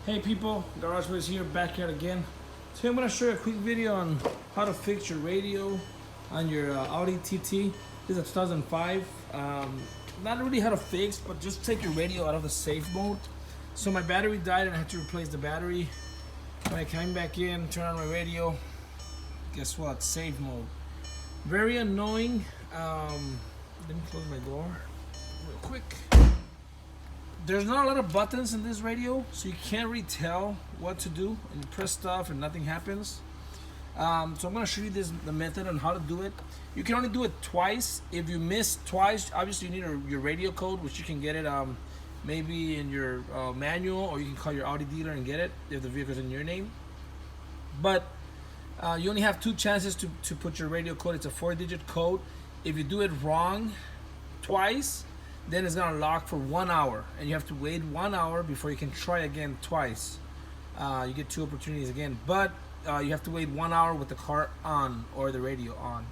Hey people, Garage Boys here, back here again. Today I'm going to show you a quick video on how to fix your radio on your Audi TT. This is a 2005. Not really how to fix, but just take your radio out of the safe mode. So my battery died and I had to replace the battery. When I came back in, turn on my radio, guess what? Safe mode. Very annoying. Let me close my door real quick. There's not a lot of buttons in this radio, so you can't really tell what to do, and you press stuff and nothing happens. So I'm going to show you the method on how to do it. You can only do it twice. If you miss twice, obviously you need your radio code, which you can get it maybe in your manual, or you can call your Audi dealer and get it if the vehicle's in your name. But you only have two chances to put your radio code. It's a 4-digit code. If you do it wrong twice, then it's gonna lock for 1 hour, and you have to wait 1 hour before you can try again twice. You get 2 opportunities again, but you have to wait 1 hour with the car on or the radio on.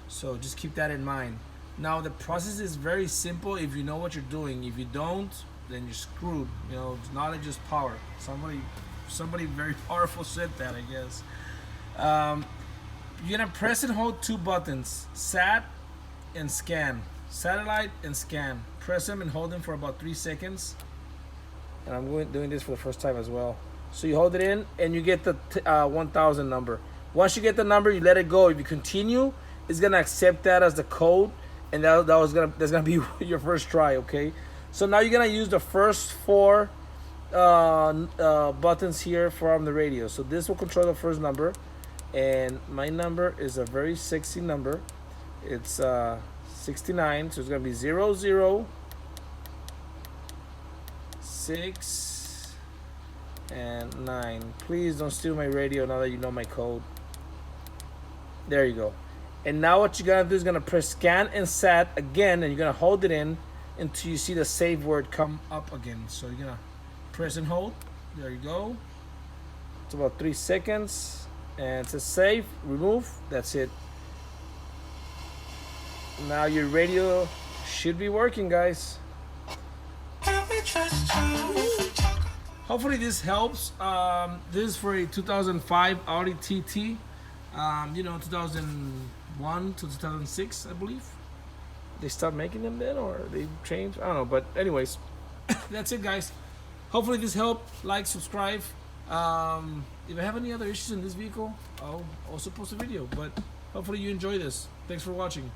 So just keep that in mind. Now the process is very simple if you know what you're doing. If you don't, then you're screwed. You know, knowledge is power. Somebody very powerful said that, I guess. You're gonna press and hold 2 buttons: sat and scan. Satellite and scan. Press them and hold them for about 3 seconds. And I'm doing this for the first time as well. So you hold it in and you get the 1000 number. Once you get the number, you let it go. If you continue, it's gonna accept that as the code, and that's gonna be your first try. Okay. So now you're gonna use the first 4 buttons here from the radio. So this will control the first number, and my number is a very sexy number. It's 69, so it's gonna be 0, 0, 6, and 9. Please don't steal my radio now that you know my code. There you go. And now what you're gonna do is gonna press scan and sat again, and you're gonna hold it in until you see the save word come up again. So you're gonna press and hold. There you go. It's about 3 seconds, and it says save, remove. That's it. Now your radio should be working, guys. Hopefully this helps. This is for a 2005 Audi TT. 2001 to 2006, I believe. They stopped making them then, or they changed? I don't know. But anyways, that's it, guys. Hopefully this helped. Like, subscribe. If I have any other issues in this vehicle, I'll also post a video. But hopefully you enjoy this. Thanks for watching.